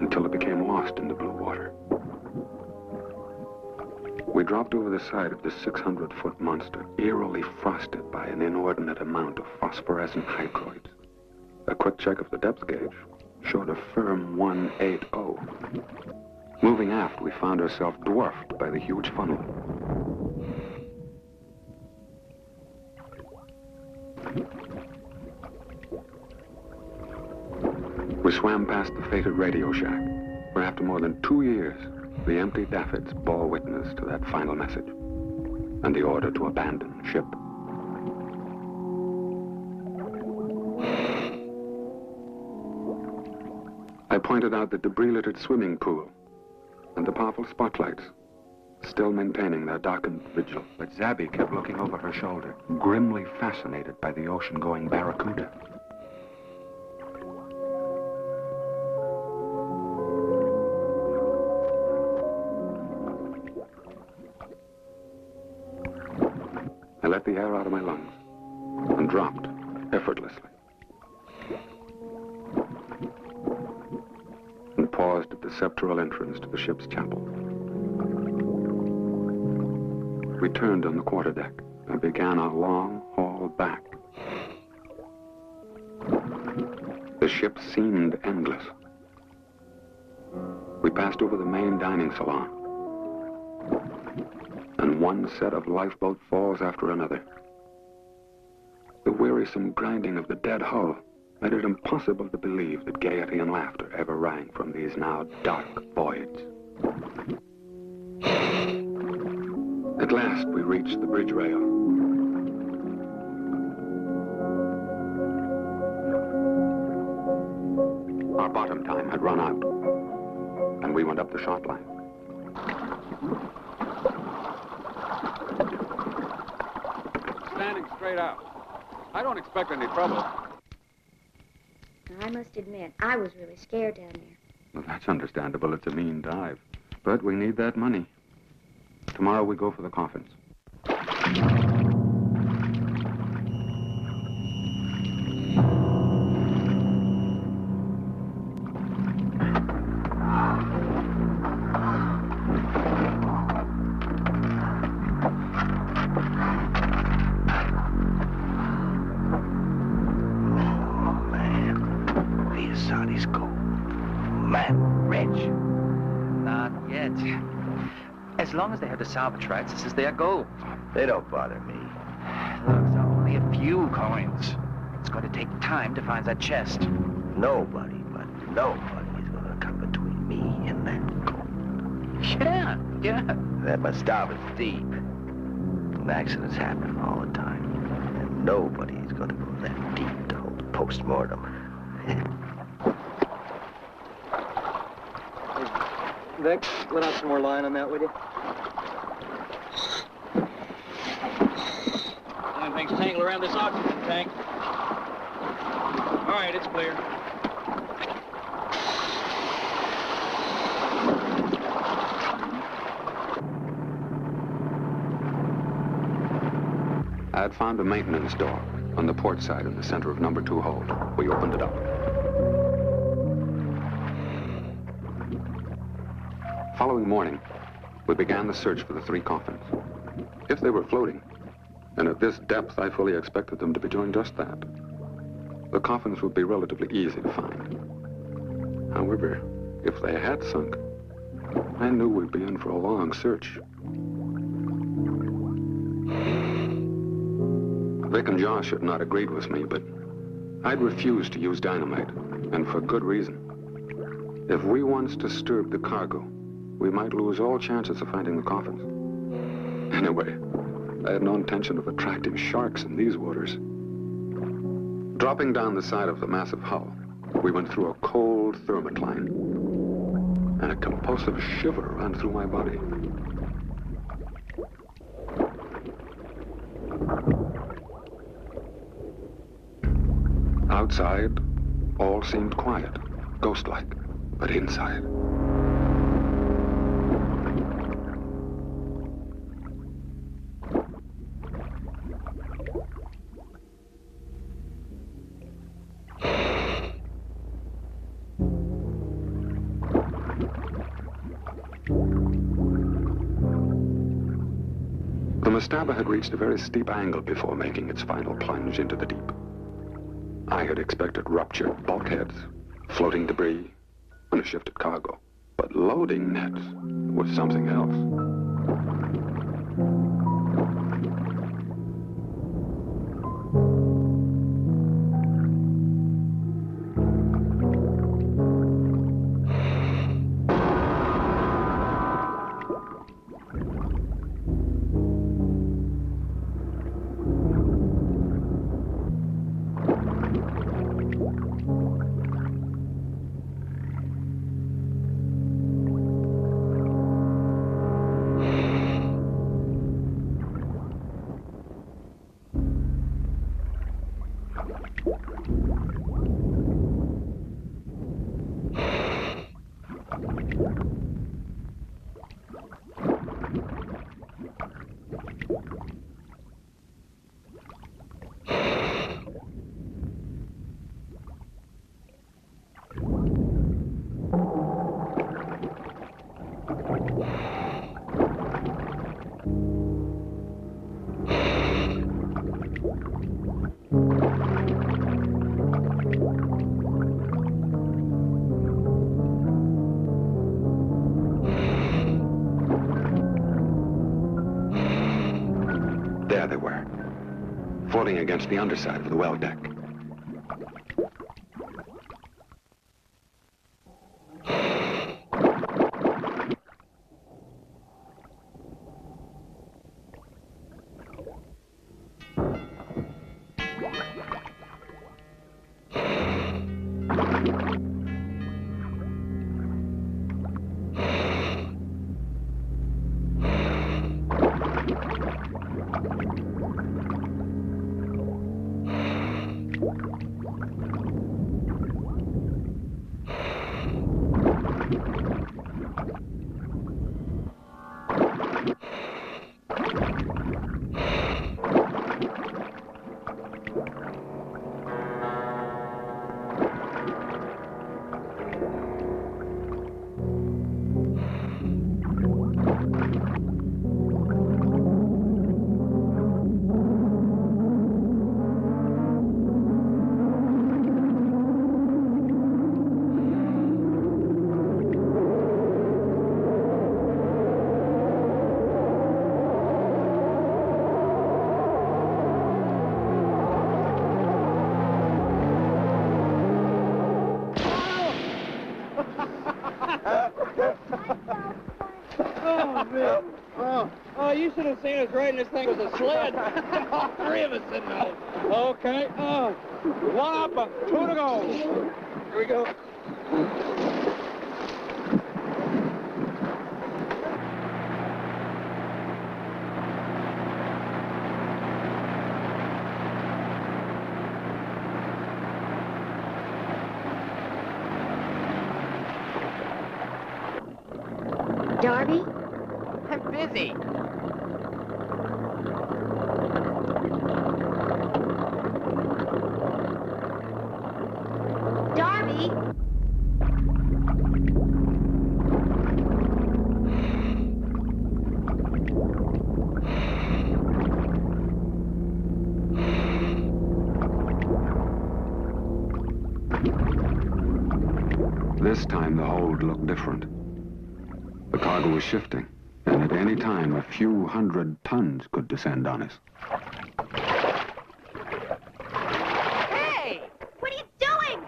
until it became lost in the blue water. We dropped over the side of this 600-foot monster, eerily frosted by an inordinate amount of phosphorescent hydroids. A quick check of the depth gauge showed a firm 180. Moving aft, we found ourselves dwarfed by the huge funnel. We swam past the fated radio shack, where after more than 2 years, The empty davits bore witness to that final message and the order to abandon ship. I pointed out the debris-littered swimming pool and the powerful spotlights, still maintaining their darkened vigil. But Zabby kept looking over her shoulder, grimly fascinated by the ocean-going barracuda. I let the air out of my lungs and dropped effortlessly. And paused at the septural entrance to the ship's chapel. We turned on the quarterdeck and began our long haul back. The ship seemed endless. We passed over the main dining salon, and one set of lifeboat falls after another. The wearisome grinding of the dead hull made it impossible to believe that gaiety and laughter ever rang from these now dark voids. At last, we reached the bridge rail. Our bottom time had run out, and we went up the shot line. Standing straight out. I don't expect any trouble. I must admit, I was really scared down there. Well, that's understandable. It's a mean dive. But we need that money. Tomorrow we go for the coffins. As long as they have the salvage rights, this is their goal. They don't bother me. Look, there are only a few coins. It's going to take time to find that chest. Nobody, but nobody is going to come between me and that gold. Yeah. That Mastava's deep. And accidents happen all the time. And nobody is going to go that deep to hold a post-mortem. Vic, let out some more line on that, would you? Things tangle around this oxygen tank. All right, it's clear. I had found a maintenance door on the port side in the center of number 2 hold. We opened it up. Following morning, we began the search for the 3 coffins. If they were floating, and at this depth I fully expected them to be doing just that, the coffins would be relatively easy to find. However, if they had sunk, I knew we'd be in for a long search. Vic and Josh had not agreed with me, but I'd refused to use dynamite, and for good reason. If we once disturbed the cargo, we might lose all chances of finding the coffins. Anyway, I had no intention of attracting sharks in these waters. Dropping down the side of the massive hull, we went through a cold thermocline, and a compulsive shiver ran through my body. Outside, all seemed quiet, ghost-like, but inside. The Mastaba had reached a very steep angle before making its final plunge into the deep. I had expected ruptured bulkheads, floating debris, and a shifted cargo. But loading nets was something else. floating against the underside of the well deck. You should have seen us riding this thing with a sled. All three of us sitting on it. Okay. One up, two to go. Here we go. Darby? I'm busy. Darby? This time the hold looked different. The cargo was shifting, and at any time a few hundred tons could descend on us. Hey! What are you doing?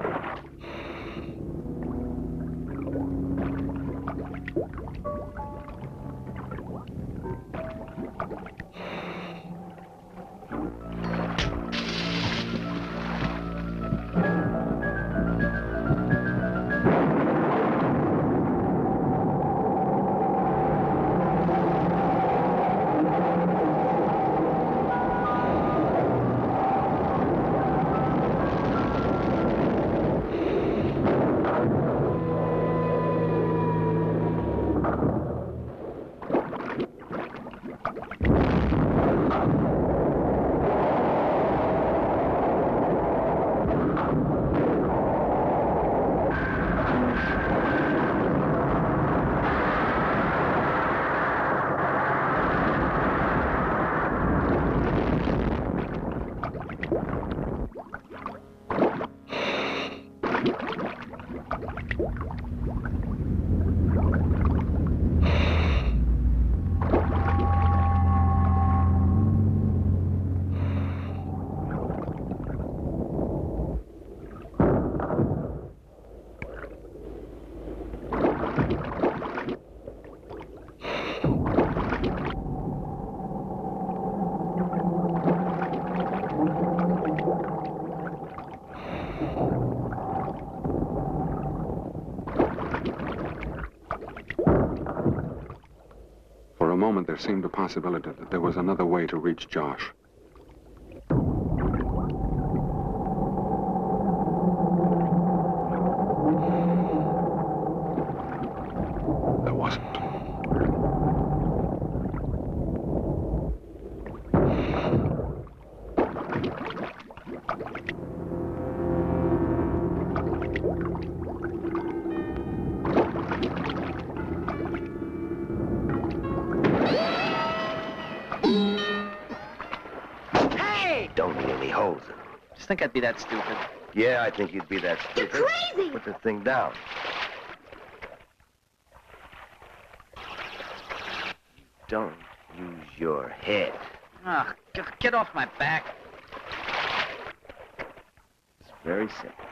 For a moment, there seemed a possibility that there was another way to reach Josh. There wasn't. Don't need any holes in them. Just think I'd be that stupid. Yeah, I think you'd be that stupid. You're crazy! Put the thing down. Don't use your head. Ah, get off my back. very simple.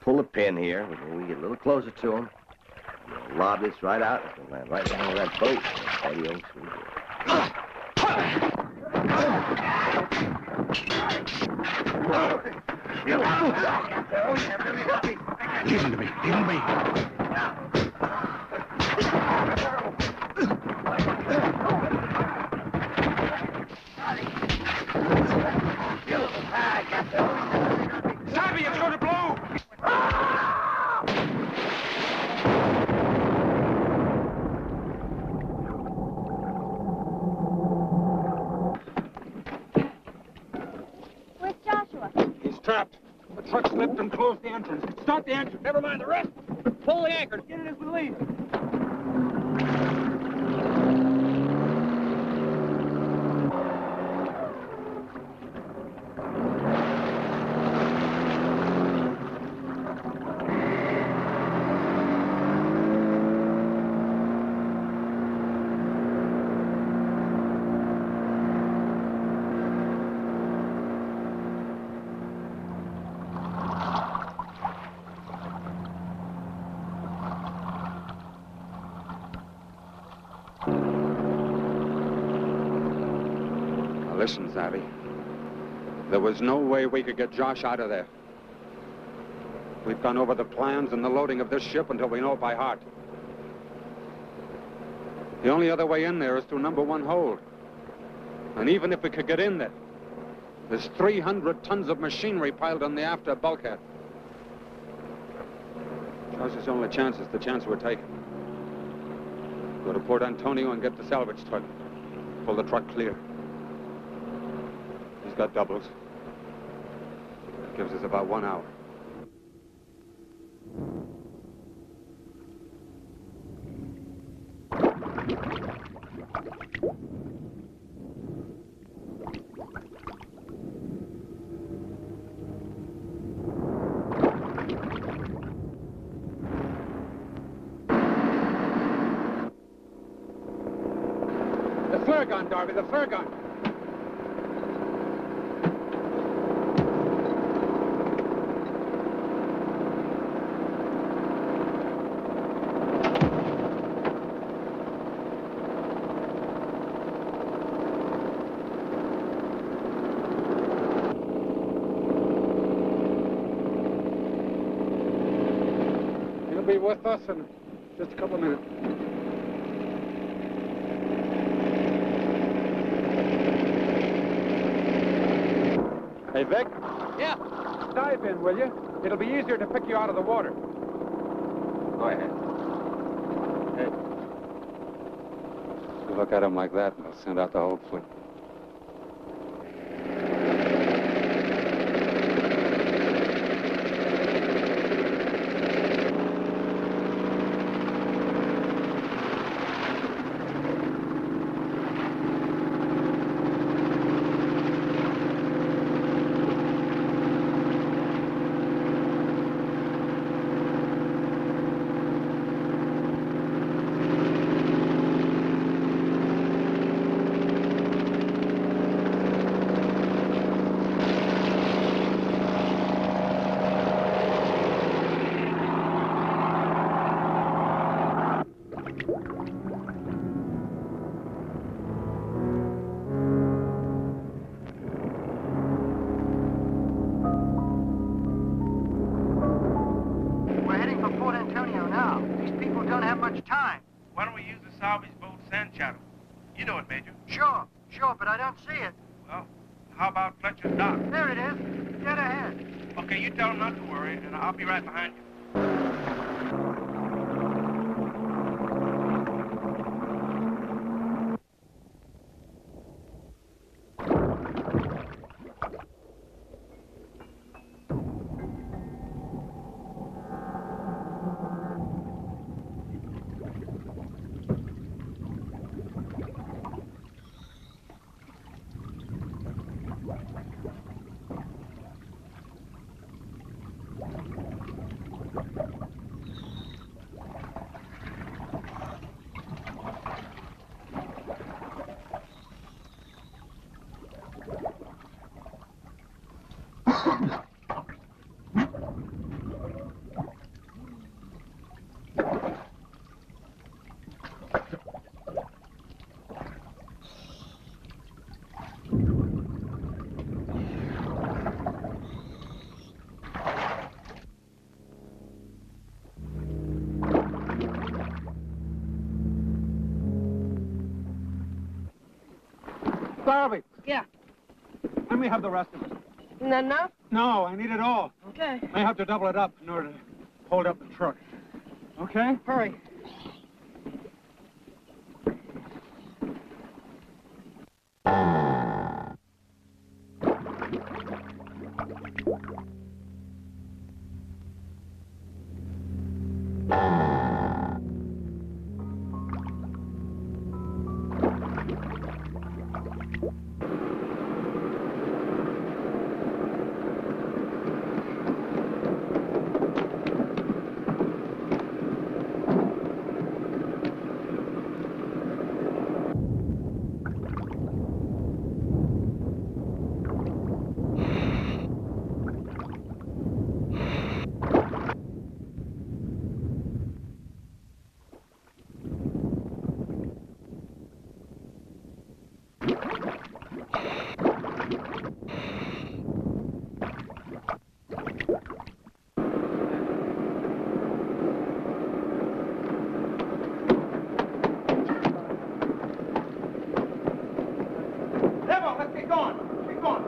Pull the pin here, and we get a little closer to him. We'll lob this right out, and we'll land right down with that boat. Adios. Leave him to me. Leave him to me. Savvy, it's going to blow! Where's Joshua? He's trapped. The truck slipped and closed the entrance. Start the engine. Never mind the rest. Pull the anchor. Get it as we leave. Listen, Savvy. There was no way we could get Josh out of there. We've gone over the plans and the loading of this ship until we know it by heart. The only other way in there is through number 1 hold. And even if we could get in there, there's 300 tons of machinery piled on the after bulkhead. Josh's only chance is the chance we're taking. Go to Port Antonio and get the salvage truck. Pull the truck clear. He's got doubles. Gives us about 1 hour. The flare gun, Darby, the flare gun. He'll be with us in just a couple of minutes. Hey, Vic? Yeah? Dive in, will you? It'll be easier to pick you out of the water. Go ahead. Hey. You look at him like that, and they'll send out the whole fleet. We're heading for Port Antonio now. These people don't have much time. Why don't we use the salvage boat Sand Shadow? You know it, Major. Sure, but I don't see it. Well, how about Fletcher's dock? There it is, dead ahead. Okay, you tell them not to worry, and I'll be right behind you. Darby, Yeah. let me have the rest of it. Isn't that enough? No, I need it all. Okay. I have to double it up in order to hold up the truck. Okay? Hurry. Lebo, let's get going. Get going.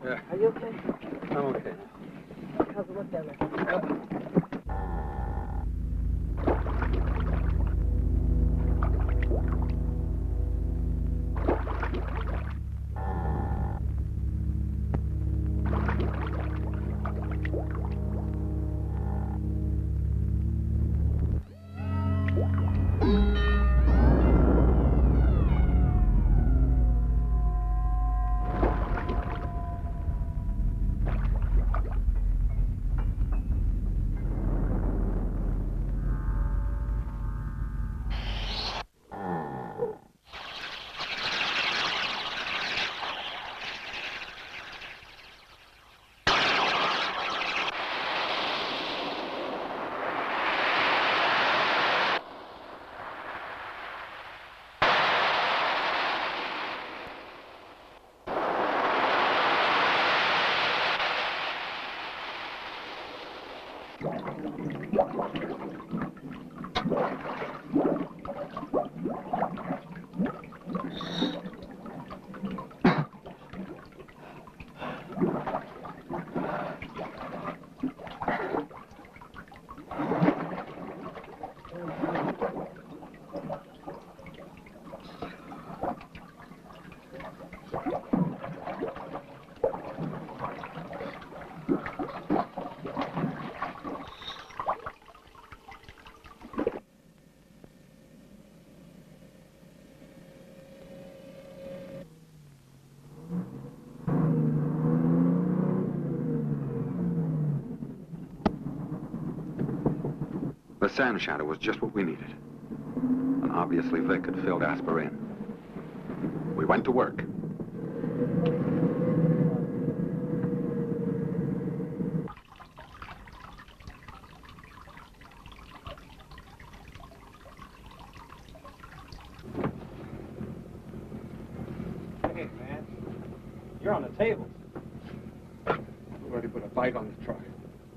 Yeah. Are you okay? I'm okay. How's it look down there? The sand shadow was just what we needed. And obviously Vic had filled Asper in. We went to work. Hey, man. You're on the table. We already put a bite on the truck.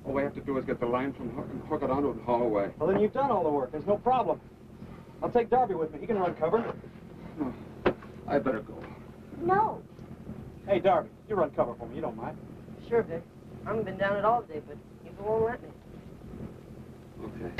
All we have to do is get the line from hook and hook it onto it and haul away. Well, then you've done all the work. There's no problem. I'll take Darby with me. He can run cover. No, I better go. No. Hey, Darby, you run cover for me. You don't mind. Sure, Vic. I haven't been down it all day, but you won't let me. Okay.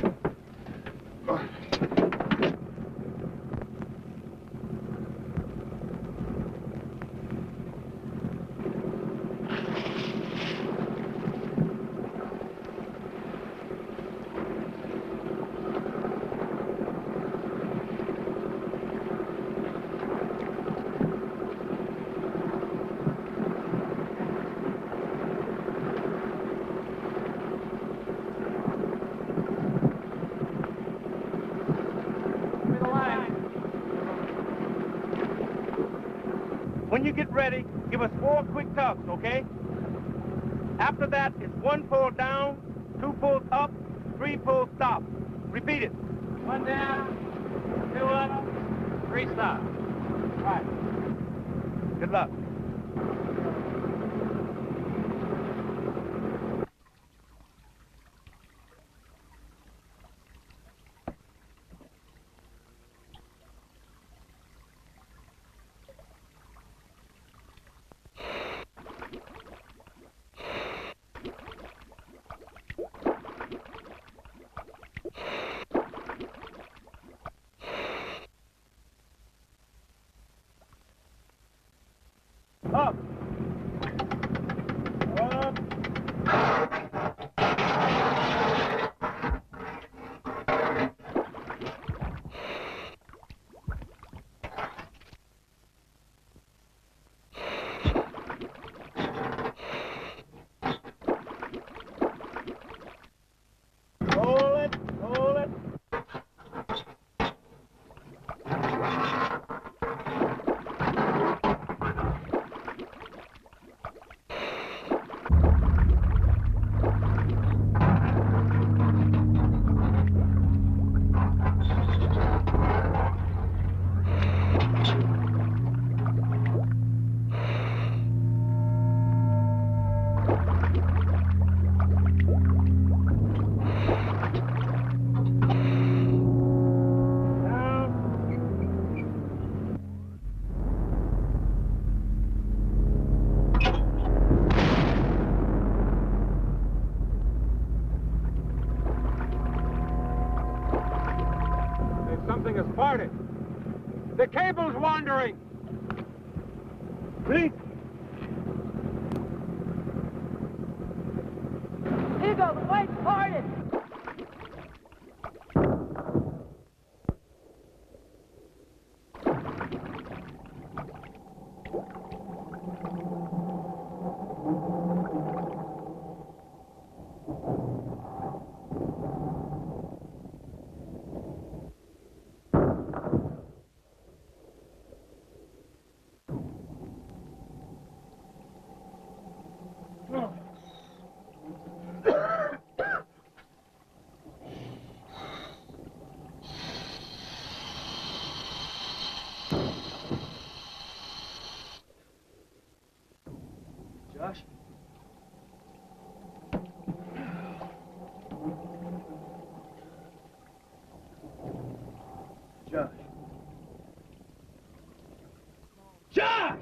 When you get ready, give us 4 quick tugs, okay? After that, it's 1 pull down, 2 pulls up, 3 pulls stop. Repeat it. 1 down, 2 up, 3 stop. All right. Good luck. Up. Up. Hold it, hold it. Something has parted. The cable's wandering. Please. Eagle, the white's parted. Josh? Josh. Josh!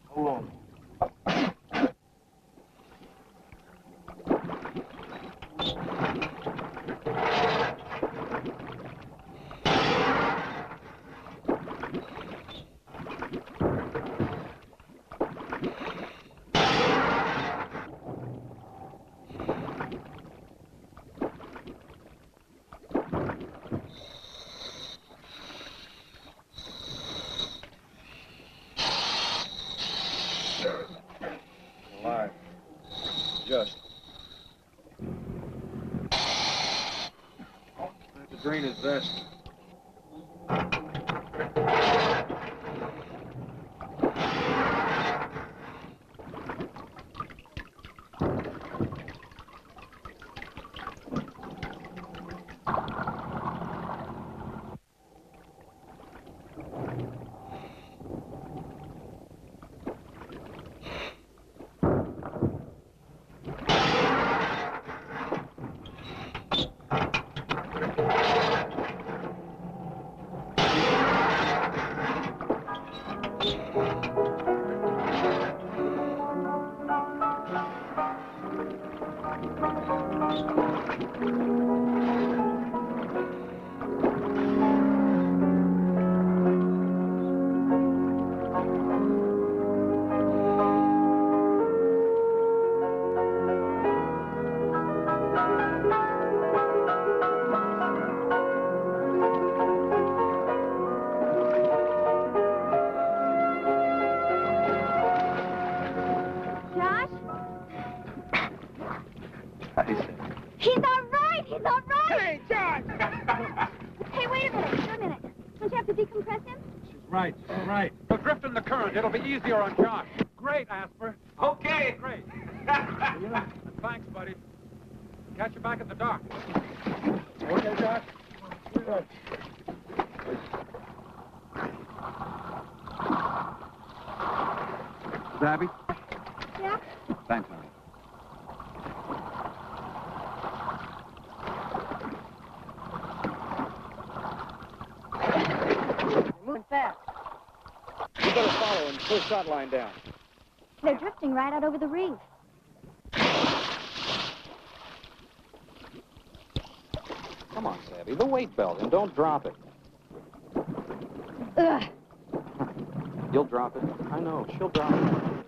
Hold on. Alive. Just. I have to drain his vest. Right, right. We'll drift in the current. It'll be easier on Josh. Great, Asper. Okay. Great. Thanks, buddy. Catch you back at the dock. Okay, Josh? Good. Abby? Yeah? Thanks, honey. You're moving fast. You better follow and push that line down. They're drifting right out over the reef. Come on, Savvy. The weight belt, and don't drop it. Ugh. You'll drop it. I know. She'll drop it.